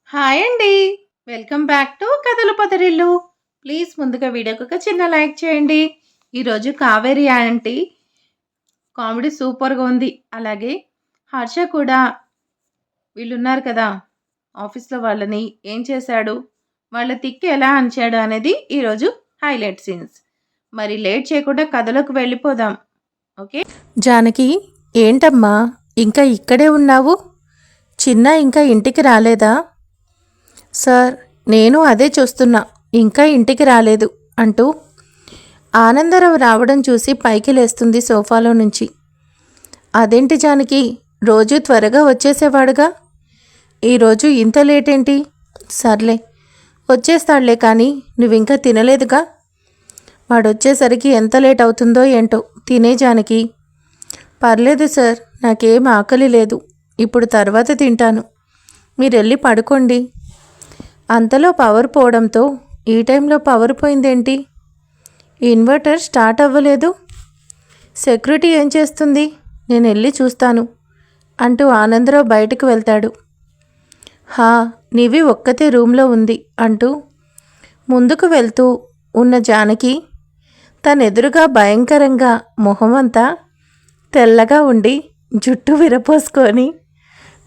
Hi అండి. Welcome back to కథల పొదరిల్లు. Please ముందుగా వీడియోకి ఒక చిన్న లైక్ చేయండి. ఈరోజు కావేరి ఆంటీ కామెడీ సూపర్గా ఉంది. అలాగే హర్ష కూడా వీళ్ళున్నారు కదా ఆఫీస్లో, వాళ్ళని ఏం చేశాడు, వాళ్ళ తిక్కి ఎలా అంచాడు అనేది ఈరోజు హైలైట్ సీన్స్. మరి లేట్ చేయకుండా కథలోకి వెళ్ళిపోదాం. ఓకే జానకి, ఏంటమ్మా ఇంకా ఇక్కడే ఉన్నావు? చిన్న ఇంకా ఇంటికి రాలేదా? సార్, నేను అదే చూస్తున్నా, ఇంకా ఇంటికి రాలేదు అంటూ ఆనందరావు రావడం చూసి పైకి లేస్తుంది సోఫాలో నుంచి. అదేంటి జానకి, రోజు త్వరగా వచ్చేసేవాడుగా, ఈరోజు ఇంత లేట్ ఏంటి? సర్లే, వచ్చేస్తాడులే, కానీ నువ్వింకా తినలేదుగా. వాడొచ్చేసరికి ఎంత లేట్ అవుతుందో ఏంటో. తినే జానకి. పర్లేదు సార్, నాకేం ఆకలి లేదు, ఇప్పుడు తర్వాత తింటాను, మీరెళ్ళి పడుకోండి. అంతలో పవర్ పోవడంతో ఈ టైంలో పవర్ పోయిందేంటి? ఇన్వర్టర్ స్టార్ట్ అవ్వలేదు. సెక్యూరిటీ ఏం చేస్తుంది? నేను వెళ్ళి చూస్తాను అంటూ ఆనందరావు బయటకు వెళ్తాడు. హా, నివి ఒక్కతే రూమ్లో ఉంది అంటూ ముందుకు వెళ్తూ ఉన్న జానకి తనెదురుగా భయంకరంగా మొహమంతా తెల్లగా ఉండి జుట్టు విరపోసుకొని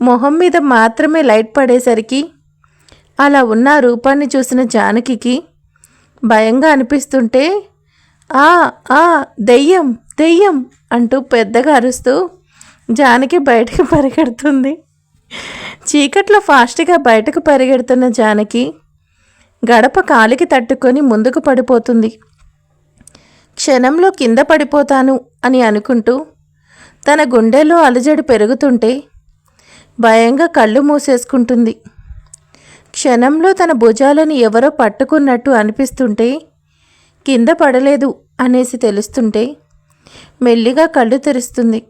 మొహం మీద మాత్రమే లైట్ పడేసరికి అలా ఉన్న రూపాన్ని చూసిన జానకి భయంగా అనిపిస్తుంటే, ఆ ఆ దెయ్యం దెయ్యం అంటూ పెద్దగా అరుస్తూ జానకి బయటకు పరిగెడుతుంది. చీకట్లో ఫాస్ట్గా బయటకు పరిగెడుతున్న జానకి గడప కాలికి తట్టుకొని ముందుకు పడిపోతుంది. క్షణంలో కింద పడిపోతాను అని అనుకుంటూ తన గుండెలో అలజడి పెరుగుతుంటే భయంగా కళ్ళు మూసేసుకుంటుంది. క్షణంలో తన భుజాలను ఎవరో పట్టుకున్నట్టు అనిపిస్తుంటే, కింద పడలేదు అనేసి తెలుస్తుంటే మెల్లిగా కళ్ళు తెరుస్తుంది.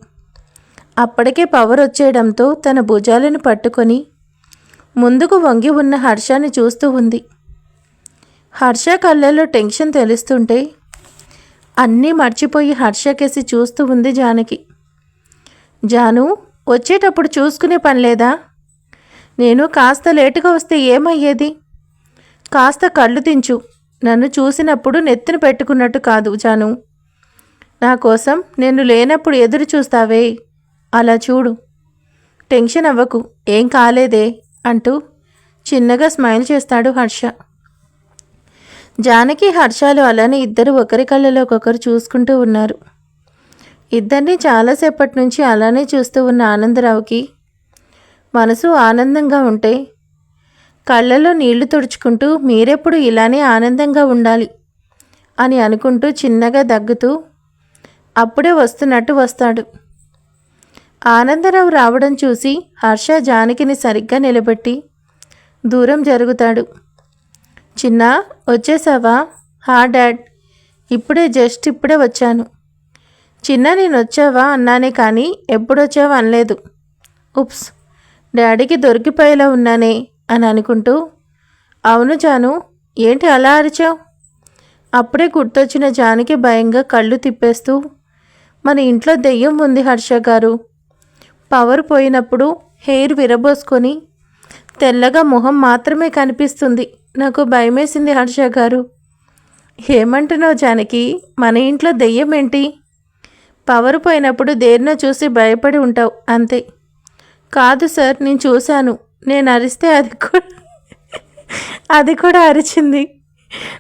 అప్పటికే పవర్ వచ్చేయడంతో తన భుజాలను పట్టుకొని ముందుకు వంగి ఉన్న హర్షాన్ని చూస్తూ ఉంది. హర్ష కళ్ళల్లో టెన్షన్ తెలుస్తుంటే అన్నీ మర్చిపోయి హర్షకేసి చూస్తూ ఉంది జానకి. జాను, వచ్చేటప్పుడు చూసుకునే పని లేదా? నేను కాస్త లేటుగా వస్తే ఏమయ్యేది? కాస్త కళ్ళు దించు. నన్ను చూసినప్పుడు నెత్తిన పెట్టుకున్నట్టు కాదు జాను. నా కోసం నేను లేనప్పుడు ఎదురు చూస్తావే, అలా చూడు. టెన్షన్ అవ్వకు, ఏం కాలేదే అంటూ చిన్నగా స్మైల్ చేస్తాడు హర్ష. జానకి, హర్షాలు అలానే ఇద్దరు ఒకరి కళ్ళలో ఒకరు చూసుకుంటూ ఉన్నారు. ఇద్దరిని చాలాసేపటి నుంచి అలానే చూస్తూ ఉన్న ఆనందరావుకి మనసు ఆనందంగా ఉంటే కళ్ళలో నీళ్లు తుడుచుకుంటూ మీరెప్పుడు ఇలానే ఆనందంగా ఉండాలి అని అనుకుంటూ చిన్నగా దగ్గుతూ అప్పుడే వస్తున్నట్టు వస్తాడు. ఆనందరావు రావడం చూసి హర్ష జానకిని సరిగ్గా నిలబెట్టి దూరం జరుగుతాడు. చిన్న, వచ్చేసావా? హా డాడ్, ఇప్పుడే వచ్చాను. చిన్న, నేను వచ్చావా అన్నానే కానీ ఎప్పుడొచ్చావా అనలేదు. ఉప్స్, డాడీకి దొరికిపోయేలా ఉన్నానే అని అనుకుంటూ, అవును జాను, ఏంటి అలా అరిచావు? అప్పుడే గుర్తొచ్చిన జానకి భయంగా కళ్ళు తిప్పేస్తూ, మన ఇంట్లో దెయ్యం ఉంది హర్ష గారు. పవర్ పోయినప్పుడు హెయిర్ విరబోసుకొని తెల్లగా మొహం మాత్రమే కనిపిస్తుంది. నాకు భయమేసింది హర్ష గారు. ఏమంటున్నావు జానకి? మన ఇంట్లో దెయ్యం ఏంటి? పవర్ పోయినప్పుడు దేన్నో చూసి భయపడి ఉంటావు అంతే. కాదు సార్, నేను చూశాను. నేను అరిస్తే అది కూడా అరిచింది.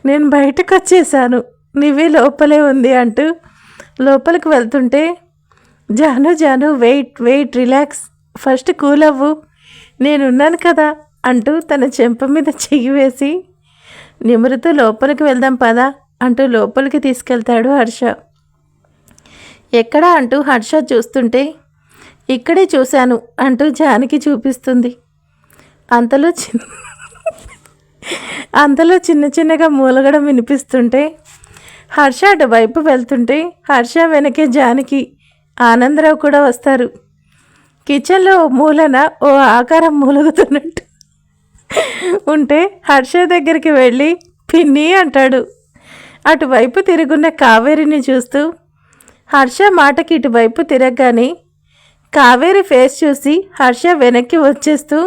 నేను బయటకు వచ్చేసాను, నీవే లోపలే ఉంది అంటూ లోపలికి వెళ్తుంటే, Janu wait relax, first cool అవ్వు, నేనున్నాను కదా అంటూ తన చెంప మీద చెయ్యి వేసి నిమురుతూ లోపలికి వెళ్దాం పదా అంటూ లోపలికి తీసుకెళ్తాడు హర్ష. ఎక్కడా అంటూ హర్ష చూస్తుంటే, ఇక్కడే చూశాను అంటూ జానకి చూపిస్తుంది. అంతలో చిన్న చిన్నగా మూలగడం వినిపిస్తుంటే హర్ష అటు వైపు వెళ్తుంటే హర్ష వెనకే జానకి, ఆనందరావు కూడా వస్తారు. కిచెన్లో మూలన ఓ ఆకారం మూలుగుతున్నట్టు ఉంటే హర్ష దగ్గరికి వెళ్ళి పిన్ని అంటాడు. అటువైపు తిరుగున్న కావేరిని చూస్తూ హర్ష మాటకి ఇటువైపు తిరగగానే కావేరి ఫేస్ చూసి హర్ష వెనక్కి వచ్చేస్తూ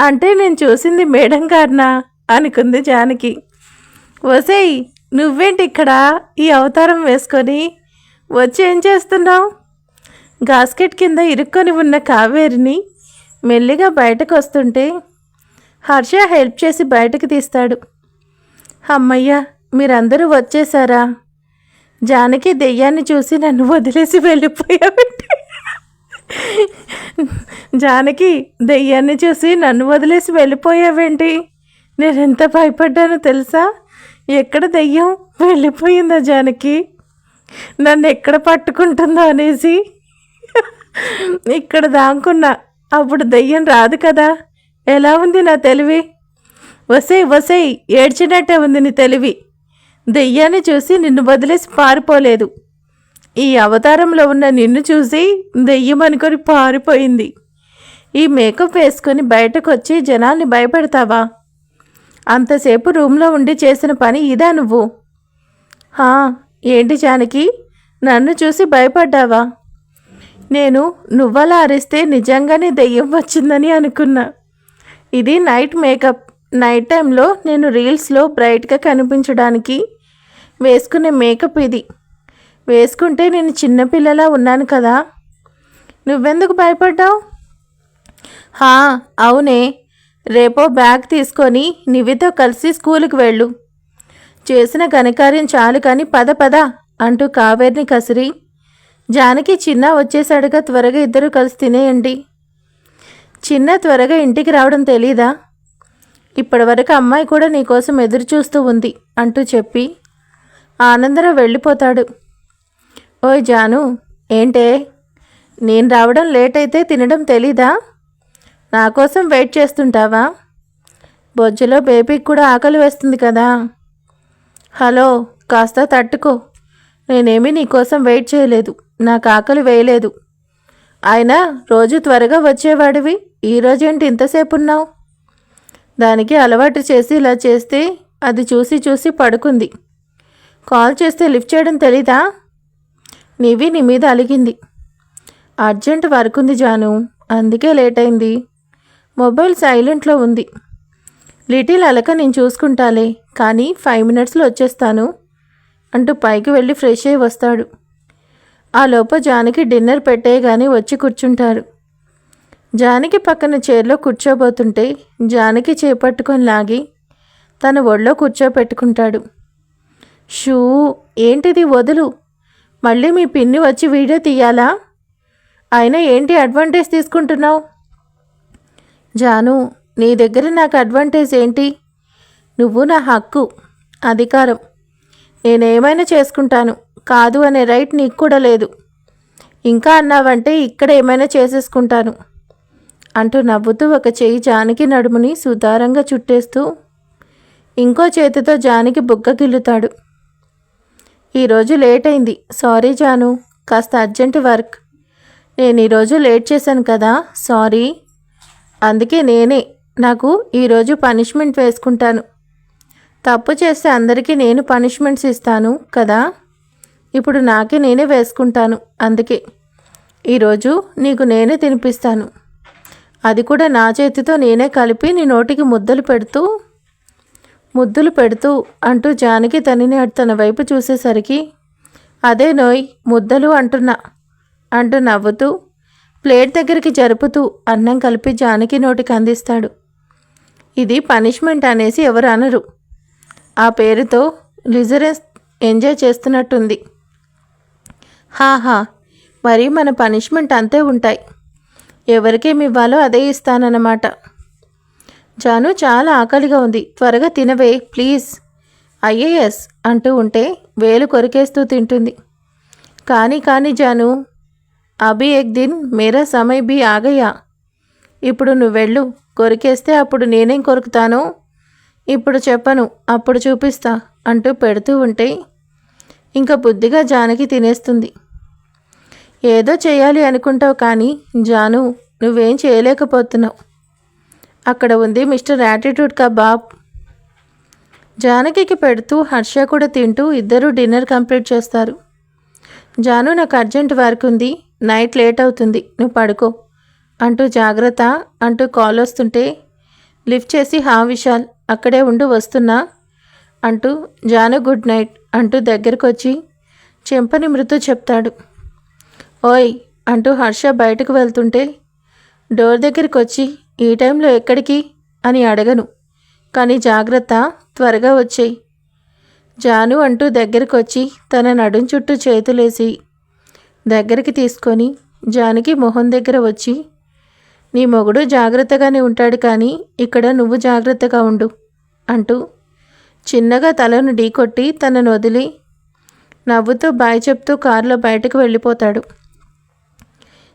అంటే నేను చూసింది మేడం గారినా అనుకుంది జానకి. ఒసేయ్, నువ్వేంటి ఇక్కడ ఈ అవతారం వేసుకొని వచ్చి ఏం చేస్తున్నావు? గాస్కెట్ కింద ఇరుక్కొని ఉన్న కావేరిని మెల్లిగా బయటకు వస్తుంటే హర్ష హెల్ప్ చేసి బయటకు తీస్తాడు. అమ్మయ్య, మీరందరూ వచ్చేసారా? జానకి దెయ్యాన్ని చూసి నన్ను వదిలేసి వెళ్ళిపోయావంటే జానకి దెయ్యాన్ని చూసి నన్ను వదిలేసి వెళ్ళిపోయావేంటి? నేనెంత భయపడ్డానో తెలుసా? ఎక్కడ దెయ్యం వెళ్ళిపోయిందా జానకి? నన్ను ఎక్కడ పట్టుకుంటుందో అనేసి ఇక్కడ దాక్కున్నా. అప్పుడు దెయ్యం రాదు కదా. ఎలా ఉంది నా తెలివి? వసేయ్ ఏడ్చినట్టే ఉంది నీ తెలివి. దెయ్యాన్ని చూసి నిన్ను వదిలేసి పారిపోలేదు. ఈ అవతారంలో ఉన్న నిన్ను చూసి దెయ్యం అనుకొని పారిపోయింది. ఈ మేకప్ వేసుకొని బయటకు వచ్చి జనాల్ని భయపెడతావా? అంతసేపు రూమ్లో ఉండి చేసిన పని ఇదా నువ్వు? ఏంటి జానకి, నన్ను చూసి భయపడ్డావా? నేను నువ్వలా అరిస్తే నిజంగానే దెయ్యం వచ్చిందని అనుకున్నా. ఇది నైట్ మేకప్. నైట్ టైంలో నేను రీల్స్లో బ్రైట్గా కనిపించడానికి వేసుకునే మేకప్ ఇది. వేసుకుంటే నేను చిన్నపిల్లలా ఉన్నాను కదా. నువ్వెందుకు భయపడ్డావు? అవునే, రేపో బ్యాగ్ తీసుకొని నివితో కలిసి స్కూలుకి వెళ్ళు. చేసిన ఘనకార్యం చాలు కానీ పద అంటూ కావేరిని కసిరి, జానకి చిన్న వచ్చేసాడుగా, త్వరగా ఇద్దరు కలిసి తినేయండి. చిన్న త్వరగా ఇంటికి రావడం తెలీదా? ఇప్పటివరకు అమ్మాయి కూడా నీకోసం ఎదురు చూస్తూ ఉంది అంటూ చెప్పి ఆనందరావు వెళ్ళిపోతాడు. ఓయ్ జాను, ఏంటే నేను రావడం లేట్ అయితే తినడం తెలీదా? నా కోసం వెయిట్ చేస్తుంటావా? బొజ్జులో బేబీకి కూడా ఆకలి వేస్తుంది కదా. హలో, కాస్త తట్టుకో. నేనేమీ నీకోసం వెయిట్ చేయలేదు. నాకు ఆకలి వేయలేదు. అయినా రోజు త్వరగా వచ్చేవాడివి, ఈరోజేంటి ఇంతసేపు ఉన్నావు? దానికి అలవాటు చేసి ఇలా చేస్తే అది చూసి చూసి పడుకుంది. కాల్ చేస్తే లిఫ్ట్ చేయడం తెలీదా? నివి నీ మీద అలిగింది. అర్జెంట్ వర్క్ ఉంది జాను, అందుకే లేట్ అయింది. మొబైల్ సైలెంట్లో ఉంది. లిటిల్ అలక నేను చూసుకుంటాలే, కానీ 5 మినిట్స్లో వచ్చేస్తాను అంటూ పైకి వెళ్ళి ఫ్రెష్ అయ్యి వస్తాడు. ఆ లోప జానకి డిన్నర్ పెట్టేయగానే వచ్చి కూర్చుంటారు. జానకి పక్కన చైర్లో కూర్చోబోతుంటే జానకి చేపట్టుకొని లాగి తన ఒళ్ళో కూర్చోపెట్టుకుంటాడు. షూ, ఏంటిది, వదులు. మళ్ళీ మీ పిన్ని వచ్చి వీడియో తీయాలా? అయినా ఏంటి అడ్వాంటేజ్ తీసుకుంటున్నావు? జాను, నీ దగ్గర నాకు అడ్వాంటేజ్ ఏంటి? నువ్వు నా హక్కు, అధికారం. నేనేమైనా చేసుకుంటాను, కాదు అనే రైట్ నీకు కూడా లేదు. ఇంకా అన్నావంటే ఇక్కడ ఏమైనా చేసేసుకుంటాను అంటూ నవ్వుతూ ఒక చెయ్యి జానకి నడుముని సుతారంగా చుట్టేస్తూ ఇంకో చేతితో జానకి బుగ్గ గిల్లుతాడు. ఈరోజు లేట్ అయింది, సారీ జాను, కాస్త అర్జెంట్ వర్క్. నేను ఈరోజు లేట్ చేశాను కదా, సారీ. అందుకే నాకు ఈరోజు పనిష్మెంట్ వేసుకుంటాను. తప్పు చేస్తే అందరికీ నేను పనిష్మెంట్స్ ఇస్తాను కదా, ఇప్పుడు నాకే నేనే వేసుకుంటాను. అందుకే ఈరోజు నీకు నేనే తినిపిస్తాను. అది కూడా నా చేతితో నేనే కలిపి నీ నోటికి ముద్దులు పెడుతూ అంటూ జానకి తన వైపు చూసేసరికి అదే నోయ్ ముద్దలు అంటూ నవ్వుతూ ప్లేట్ దగ్గరికి జరుపుతూ అన్నం కలిపి జానకి నోటికి అందిస్తాడు. ఇది పనిష్మెంట్ అనేసి ఎవరు అనరు. ఆ పేరుతో లిజరెన్స్ ఎంజాయ్ చేస్తున్నట్టుంది. మరి మన పనిష్మెంట్ అంతే ఉంటాయి. ఎవరికేమి ఇవ్వాలో అదే ఇస్తానన్నమాట. జాను, చాలా ఆకలిగా ఉంది, త్వరగా తినవే ప్లీజ్. ఐఏఎస్ అంటూ ఉంటే వేలు కొరికేస్తూ తింటుంది. కానీ జాను, అభి ఎక్ దిన్ మేరా సమయ్ భీ ఆ గయా. ఇప్పుడు నువ్వు వెళ్ళు, కొరికేస్తే అప్పుడు నేనేం కొరుకుతానో ఇప్పుడు చెప్పను, అప్పుడు చూపిస్తా అంటూ పెడుతూ ఉంటే ఇంకా బుద్ధిగా జానకి తినేస్తుంది. ఏదో చేయాలి అనుకుంటావు కానీ జాను, నువ్వేం చేయలేకపోతున్నావు. అక్కడ ఉంది మిస్టర్ యాటిట్యూడ్ కా బాప్. జానకికి పెడుతూ హర్ష కూడా తింటూ ఇద్దరూ డిన్నర్ కంప్లీట్ చేస్తారు. జాను, నాకు అర్జెంట్ వర్క్ ఉంది, నైట్ లేట్ అవుతుంది, నువ్వు పడుకో అంటూ జాగ్రత్త అంటూ కాల్ వస్తుంటే లిఫ్ట్ చేసి హా విశాల్ అక్కడే ఉండు వస్తున్నా అంటూ జాను గుడ్ నైట్ అంటూ దగ్గరకు వచ్చి చెంప నిమురుతూ చెప్తాడు. ఓయ్ అంటూ హర్ష బయటకు వెళ్తుంటే డోర్ దగ్గరికి వచ్చి ఈ టైంలో ఎక్కడికి అని అడగను, కానీ జాగ్రత్త, త్వరగా వచ్చేయి జాను అంటూ దగ్గరికి వచ్చి తన నడుం చుట్టూ చేతులేసి దగ్గరికి తీసుకొని జానకి మొహం దగ్గర వచ్చి నీ మొగుడు జాగ్రత్తగానే ఉంటాడు, కానీ ఇక్కడ నువ్వు జాగ్రత్తగా ఉండు అంటూ చిన్నగా తలను ఢీకొట్టి తనను వదిలి నవ్వుతూ బాయ్ చెప్తూ కారులో బయటకు వెళ్ళిపోతాడు.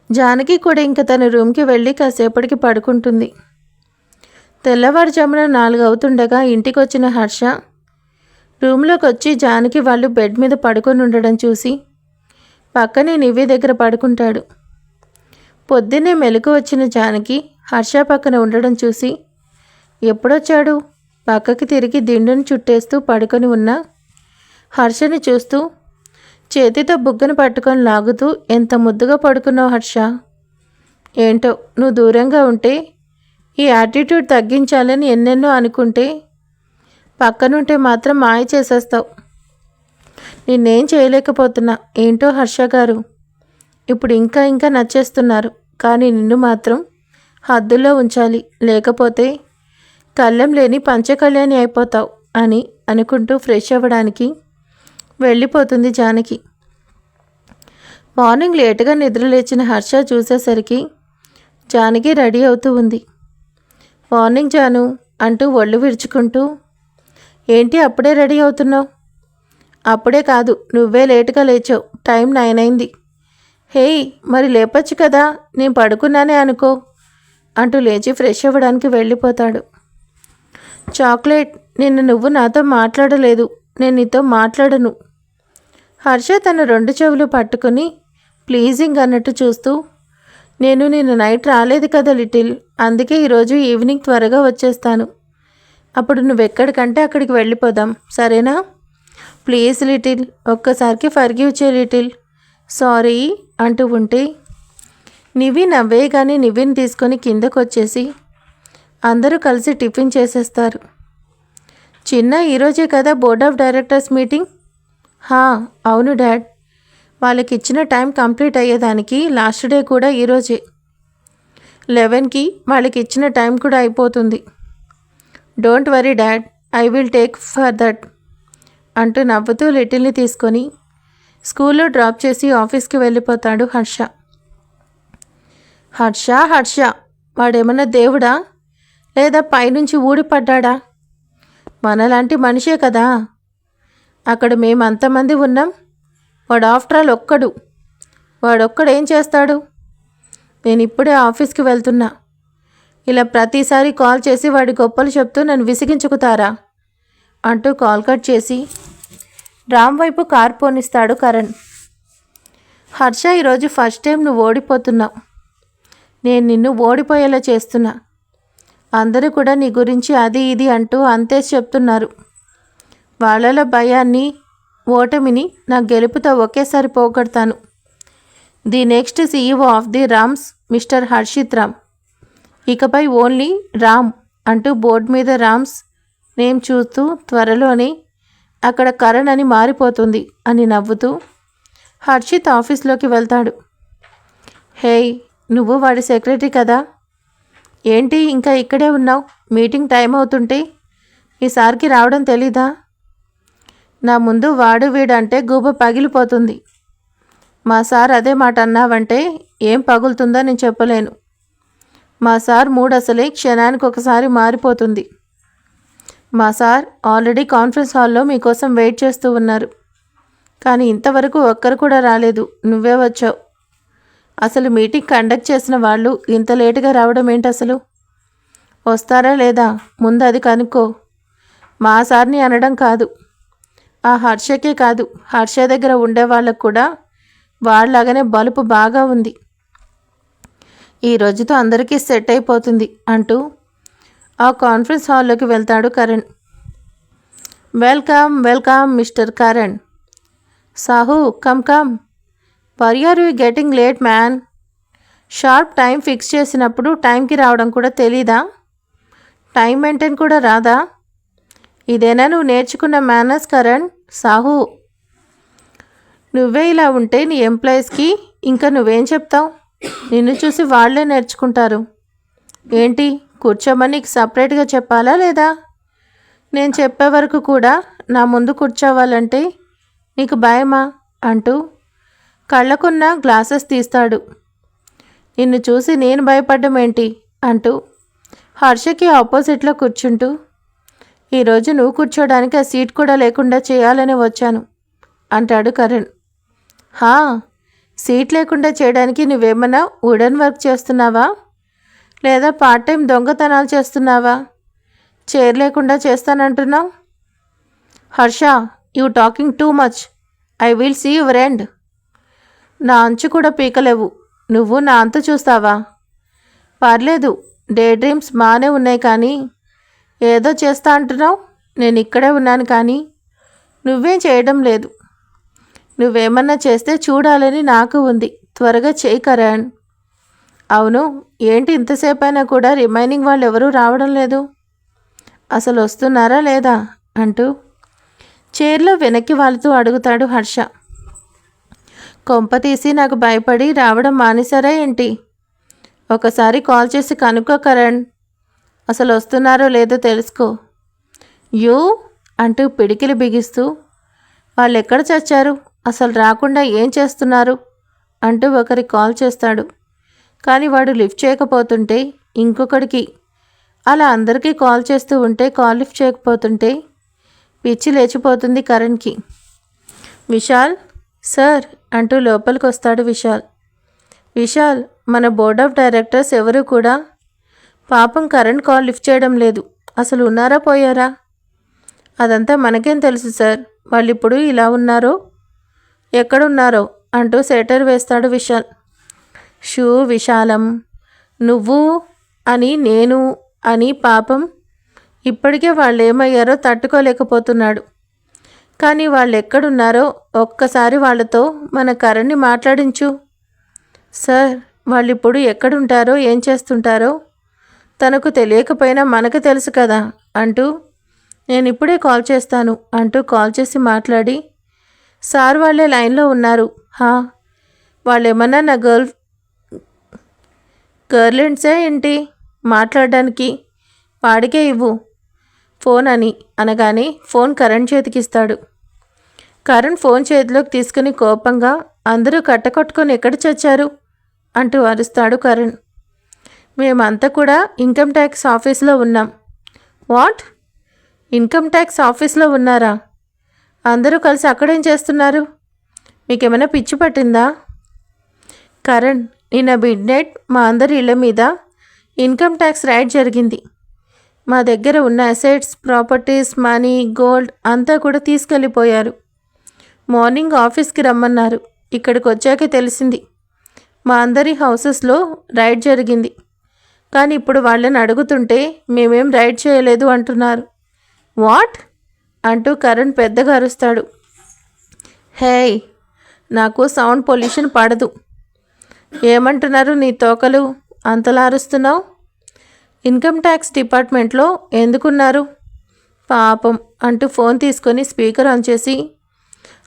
జానకి కూడా ఇంకా తన రూమ్కి వెళ్ళి కాసేపటికి పడుకుంటుంది. తెల్లవారుజామున 4 అవుతుండగా ఇంటికి వచ్చిన హర్ష రూమ్లోకి వచ్చి జానకి వాళ్ళు బెడ్ మీద పడుకొని ఉండడం చూసి పక్కనే నివ్వి దగ్గర పడుకుంటాడు. పొద్దున్నే మెలకు వచ్చిన జానకి హర్ష పక్కన ఉండడం చూసి ఎప్పుడొచ్చాడు పక్కకి తిరిగి దిండును చుట్టేస్తూ పడుకొని ఉన్న హర్షని చూస్తూ చేతితో బుగ్గను పట్టుకొని లాగుతూ ఎంత ముద్దుగా పడుకున్నావు హర్ష, ఏంటో నువ్వు దూరంగా ఉంటే ఈ యాటిట్యూడ్ తగ్గించాలని ఎన్నెన్నో అనుకుంటే పక్కనుంటే మాత్రం మాయ చేసేస్తావు. నిన్నేం చేయలేకపోతున్నా, ఏంటో హర్ష గారు ఇప్పుడు ఇంకా ఇంకా నచ్చేస్తున్నారు, కానీ నిన్ను మాత్రం హద్దుల్లో ఉంచాలి, లేకపోతే కళ్ళెం లేని పంచకళ్యాణి అయిపోతావు అని అనుకుంటూ ఫ్రెష్ అవ్వడానికి వెళ్ళిపోతుంది జానకి. మార్నింగ్ లేటుగా నిద్రలేచిన హర్ష చూసేసరికి జానకి రెడీ అవుతూ ఉంది. మార్నింగ్ జాను అంటూ ఒళ్ళు విరుచుకుంటూ ఏంటి అప్పుడే రెడీ అవుతున్నావు? అప్పుడే కాదు, నువ్వే లేటుగా లేచావు, టైం 9 అయింది. హేయ్ మరి లేపచ్చు కదా, నేను పడుకున్నానే అనుకో అంటూ లేచి ఫ్రెష్ అవ్వడానికి వెళ్ళిపోతాడు. చాక్లెట్, నిన్న నువ్వు నాతో మాట్లాడలేదు, నేను నీతో మాట్లాడను. హర్ష తన 2 చెవులు పట్టుకుని ప్లీజింగ్ అన్నట్టు చూస్తూ నేను నిన్న నైట్ రాలేదు కదా లిటిల్, అందుకే ఈరోజు ఈవినింగ్ త్వరగా వచ్చేస్తాను. అప్పుడు నువ్వెక్కడికంటే అక్కడికి వెళ్ళిపోదాం, సరేనా? ప్లీజ్ లిటిల్, ఒక్కసారికి ఫర్గివ్ చే లిటిల్, సారీ అంటూ ఉంటే నివి నవ్వేగానే నివిని తీసుకొని కిందకు వచ్చేసి అందరూ కలిసి టిఫిన్ చేసేస్తారు. చిన్న ఈరోజే కదా బోర్డ్ ఆఫ్ డైరెక్టర్స్ మీటింగ్? హా అవును డాడ్, వాళ్ళకి ఇచ్చిన టైం కంప్లీట్ అయ్యేదానికి లాస్ట్ డే కూడా ఈరోజే. 11కి వాళ్ళకి ఇచ్చిన టైం కూడా అయిపోతుంది. Don't worry dad, I will take for that అంటూ నవ్వుతూ లిటిల్ని తీసుకొని స్కూల్లో డ్రాప్ చేసి ఆఫీస్కి వెళ్ళిపోతాడు హర్ష. హర్ష హర్ష వాడేమన్నా దేవుడా లేదా పైనుంచి ఊడిపడ్డా? మనలాంటి మనిషే కదా. అక్కడ మేమంతమంది ఉన్నాం, వాడు ఆఫ్టర్ ఆల్ ఒక్కడు. వాడొక్కడేం చేస్తాడు? నేను ఇప్పుడే ఆఫీస్కి వెళ్తున్నా, ఇలా ప్రతిసారి కాల్ చేసి వాడి గొప్పలు చెప్తూ నన్ను విసిగించుకుతారా అంటూ కాల్ కట్ చేసి రామ్ వైపు కార్ పోనిస్తాడు కరణ్. హర్ష ఈరోజు ఫస్ట్ టైం నువ్వు ఓడిపోతున్నావు, నేను నిన్ను ఓడిపోయేలా చేస్తున్నా. అందరూ కూడా నీ గురించి అది ఇది అంటూ అంతేసి చెప్తున్నారు. వాళ్ళలో భయాన్ని ఓటమిని నా గెలుపుతో ఒకేసారి పోగొడతాను. The next CEO of the Rams mister Harshit Ram, ఇకపై ఓన్లీ రామ్ అంటూ బోర్డు మీద రామ్స్ నేమ్ చూస్తూ త్వరలోనే అక్కడ కరణ్ అని మారిపోతుంది అని నవ్వుతూ హర్షిత్ ఆఫీస్లోకి వెళ్తాడు. హేయ్, నువ్వు వాడి సెక్రటరీ కదా, ఏంటి ఇంకా ఇక్కడే ఉన్నావు? మీటింగ్ టైం అవుతుంటే ఈసారికి రావడం తెలీదా? నా ముందు వాడు వీడంటే గూబ పగిలిపోతుంది. మా సార్ అదే మాట అన్నావంటే ఏం పగులుతుందో నేను చెప్పలేను. మా సార్ మూడ్ అసలే క్షణానికి ఒకసారి మారిపోతుంది. మా సార్ ఆల్రెడీ కాన్ఫరెన్స్ హాల్లో మీకోసం వెయిట్ చేస్తూ ఉన్నారు, కానీ ఇంతవరకు ఒక్కరు కూడా రాలేదు, నువ్వే వచ్చావు. అసలు మీటింగ్ కండక్ట్ చేసిన వాళ్ళు ఇంత లేటుగా రావడం ఏంటి? అసలు వస్తారా లేదా ముందు అది కనుక్కో. మా సార్ని అనడం కాదు, ఆ హర్షకే కాదు, హర్ష దగ్గర ఉండే వాళ్ళకు కూడా వాళ్ళలాగానే బలుపు బాగా ఉంది. ఈ రోజుతో అందరికీ సెట్ అయిపోతుంది అంటూ ఆ కాన్ఫరెన్స్ హాల్లోకి వెళ్తాడు Karan. Welcome welcome mister Karan. Sahu come come. Why are you getting late man? Sharp time fix చేసినప్పుడు టైంకి రావడం కూడా తెలీదా? టైం మెయింటైన్ కూడా రాదా? ఇదేనా నువ్వు నేర్చుకున్న మేనర్స్ కరణ్? సాహు, నువ్వే ఇలా ఉంటే నీ ఎంప్లాయీస్కి ఇంకా నువ్వేం చెప్తావు? నిన్ను చూసి వాళ్ళే నేర్చుకుంటారు. ఏంటి, కూర్చోమని నీకు సపరేట్గా చెప్పాలా లేదా? నేను చెప్పే వరకు కూడా నా ముందు కూర్చోవాలంటే నీకు భయమా అంటూ కళ్ళకున్న గ్లాసెస్ తీస్తాడు. నిన్ను చూసి నేను భయపడ్డం ఏంటి అంటూ హర్షకి ఆపోజిట్లో కూర్చుంటూ, ఈరోజు నువ్వు కూర్చోడానికి ఆ సీట్ కూడా లేకుండా చేయాలని వచ్చాను అంటాడు కరణ్. హా, సీట్ లేకుండా చేయడానికి నువ్వేమన్నా వుడెన్ వర్క్ చేస్తున్నావా, లేదా పార్ట్ టైం దొంగతనాలు చేస్తున్నావా? చైర్ లేకుండా చేస్తానంటున్నావు. Harsha, you talking too much. I will see your end. నా అంచు కూడా పీకలేవు, నువ్వు నా అంతు చూస్తావా? పర్లేదు, డే డ్రీమ్స్ బాగానే ఉన్నాయి, కానీ ఏదో చేస్తా అంటున్నావు. నేను ఇక్కడే ఉన్నాను, కానీ నువ్వేం చేయడం లేదు. నువ్వేమన్నా చేస్తే చూడాలని నాకు ఉంది. త్వరగా చేయి కరణ్. అవును, ఏంటి ఇంతసేపు అయినా కూడా రిమైనింగ్ వాళ్ళు ఎవరూ రావడం లేదు? అసలు వస్తున్నారా లేదా అంటూ చైర్లో వెనక్కి వాలుతూ అడుగుతాడు హర్ష. కొంప తీసి నాకు భయపడి రావడం మానేశారా ఏంటి? ఒకసారి కాల్ చేసి కనుక్కో కరణ్. అసలు వస్తున్నారో లేదో తెలుసుకో. యూ అంటూ పిడికిలి బిగిస్తూ, వాళ్ళు ఎక్కడ చచ్చారు, అసలు రాకుండా ఏం చేస్తున్నారు అంటూ ఒకరి కాల్ చేస్తాడు. కానీ వాడు లిఫ్ట్ చేయకపోతుంటే ఇంకొకడికి, అలా అందరికీ కాల్ చేస్తూ ఉంటే కాల్ లిఫ్ట్ చేయకపోతుంటే పిచ్చి లేచిపోతుంది కరణ్కి. విశాల్ సార్ అంటూ లోపలికి వస్తాడు విశాల్. విశాల్, మన బోర్డ్ ఆఫ్ డైరెక్టర్స్ ఎవరు కూడా పాపం కరణ్ కాల్ లిఫ్ట్ చేయడం లేదు. అసలు ఉన్నారా పోయారా? అదంతా మనకేం తెలుసు సార్. వాళ్ళు ఇప్పుడు ఇలా ఉన్నారో ఎక్కడున్నారో అంటూ సెటర్ వేస్తాడు విశాల్. విశాలం, నువ్వు అని నేను అని పాపం ఇప్పటికే వాళ్ళు ఏమయ్యారో తట్టుకోలేకపోతున్నాడు. కానీ వాళ్ళు ఎక్కడున్నారో ఒక్కసారి వాళ్ళతో మన కరణ్ని మాట్లాడించు. సార్, వాళ్ళు ఇప్పుడు ఎక్కడుంటారో ఏం చేస్తుంటారో తనకు తెలియకపోయినా మనకు తెలుసు కదా అంటూ, నేను ఇప్పుడే కాల్ చేస్తాను అంటూ కాల్ చేసి మాట్లాడి, సార్ వాళ్ళే లైన్లో ఉన్నారు. వాళ్ళేమన్నా నా గర్లెండ్సే ఏంటి మాట్లాడడానికి? వాడికే ఇవ్వు ఫోన్ అని అనగానే ఫోన్ కరణ్ చేతికిస్తాడు. కరణ్ ఫోన్ చేతిలోకి తీసుకుని కోపంగా, అందరూ కట్టకొట్టుకొని ఎక్కడ చచ్చారు అంటూ అరుస్తాడు కరణ్. మేమంతా కూడా ఇన్కమ్ ట్యాక్స్ ఆఫీస్లో ఉన్నాం. వాట్? ఇన్కమ్ ట్యాక్స్ ఆఫీస్లో ఉన్నారా? అందరూ కలిసి అక్కడేం చేస్తున్నారు? మీకేమైనా పిచ్చి పట్టిందా? కరణ్, నిన్న మిడ్నైట్ మా అందరి ఇళ్ళ మీద ఇన్కమ్ ట్యాక్స్ రైడ్ జరిగింది. మా దగ్గర ఉన్న అసెట్స్, ప్రాపర్టీస్, మనీ, గోల్డ్ అంతా కూడా తీసుకెళ్ళిపోయారు. మార్నింగ్ ఆఫీస్కి రమ్మన్నారు. ఇక్కడికి వచ్చాకే తెలిసింది మా అందరి హౌసెస్లో రైడ్ జరిగింది. కానీ ఇప్పుడు వాళ్ళని అడుగుతుంటే మేమేం రైడ్ చేయలేదు అంటున్నారు. వాట్ అంటూ కరణ్ పెద్దగా అరుస్తాడు. హేయ్, నాకు సౌండ్ పొల్యూషన్ పడదు. ఏమంటున్నారు నీ తోకలు అంతలా అరుస్తున్నావు? ఇన్కమ్ ట్యాక్స్ డిపార్ట్మెంట్లో ఎందుకున్నారు? పాపం అంటూ ఫోన్ తీసుకొని స్పీకర్ ఆన్ చేసి,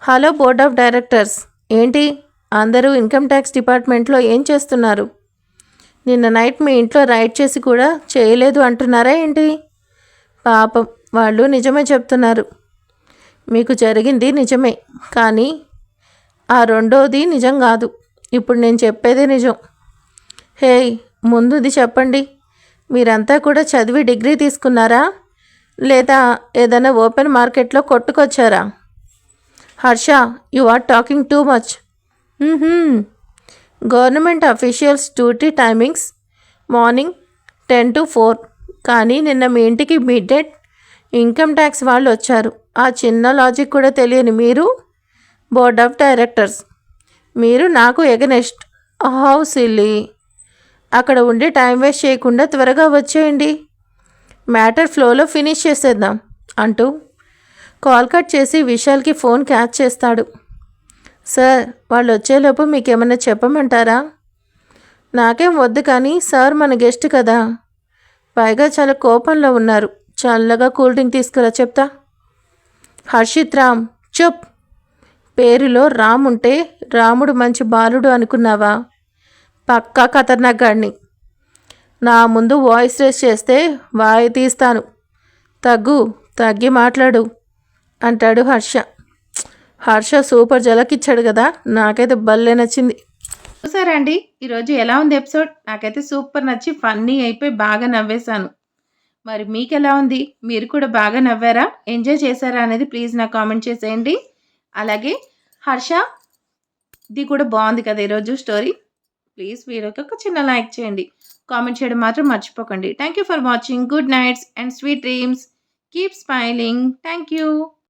హలో బోర్డ్ ఆఫ్ డైరెక్టర్స్, ఏంటి అందరూ ఇన్కమ్ ట్యాక్స్ డిపార్ట్మెంట్లో ఏం చేస్తున్నారు? నిన్న నైట్ మీ ఇంట్లో రైడ్ చేసి కూడా చేయలేదు అంటున్నారా ఏంటి? పాపం వాళ్ళు నిజమే చెప్తున్నారు. మీకు జరిగింది నిజమే, కానీ ఆ రెండోది నిజం కాదు. ఇప్పుడు నేను చెప్పేదే నిజం. హేయ్, ముందుది చెప్పండి. మీరంతా కూడా చదివి డిగ్రీ తీసుకున్నారా, లేదా ఏదైనా ఓపెన్ మార్కెట్లో కొట్టుకొచ్చారా? Harsha, you are talking too much. Government officials duty timings morning 10 to 4, కానీ నిన్న మీ ఇంటికి మిడ్నైట్ ఇన్కమ్ ట్యాక్స్ వాళ్ళు వచ్చారు. ఆ చిన్న లాజిక్ కూడా తెలియని మీరు బోర్డ్ ఆఫ్ డైరెక్టర్స్, మీరు నాకు ఎగనెస్ట్. How silly. అక్కడ ఉండి టైం వేస్ట్ చేయకుండా త్వరగా వచ్చేయండి, మ్యాటర్ ఫ్లోలో ఫినిష్ చేసేద్దాం అంటూ కాల్ కట్ చేసి విశాల్కి ఫోన్ క్యాచ్ చేస్తాడు. సార్, వాళ్ళు వచ్చేలోపు మీకేమన్నా చెప్పమంటారా? నాకేం వద్దు, కానీ సార్ మన గెస్ట్ కదా, పైగా చాలా కోపంలో ఉన్నారు. చల్లగా కూల్ డ్రింక్ తీసుకురా చెప్తా. హర్షిత్ రామ్ చుప్. పేరులో రామ్ ఉంటే రాముడు మంచి బాలుడు అనుకున్నావా? పక్కా ఖతర్నాక్ గాడిని. నా ముందు వాయిస్ రేస్ చేస్తే వాయి తీస్తాను. తగ్గి మాట్లాడు అంటాడు హర్ష. హర్ష సూపర్ జలకిచ్చాడు కదా, నాకైతే భలే నచ్చింది. చూసారా అండి ఈరోజు ఎలా ఉంది ఎపిసోడ్? నాకైతే సూపర్ నచ్చి ఫన్నీ అయిపోయి బాగా నవ్వేశాను. మరి మీకు ఎలా ఉంది? మీరు కూడా బాగా నవ్వారా, ఎంజాయ్ చేశారా అనేది ప్లీజ్ నాకు కామెంట్ చేసేయండి. అలాగే హర్షది కూడా బాగుంది కదా ఈరోజు స్టోరీ. ప్లీజ్ వీడియోకి ఒక చిన్న లైక్ చేయండి, కామెంట్ చేయడం మాత్రం మర్చిపోకండి. Thank you for watching. Good nights and sweet dreams. Keep smiling. Thank you.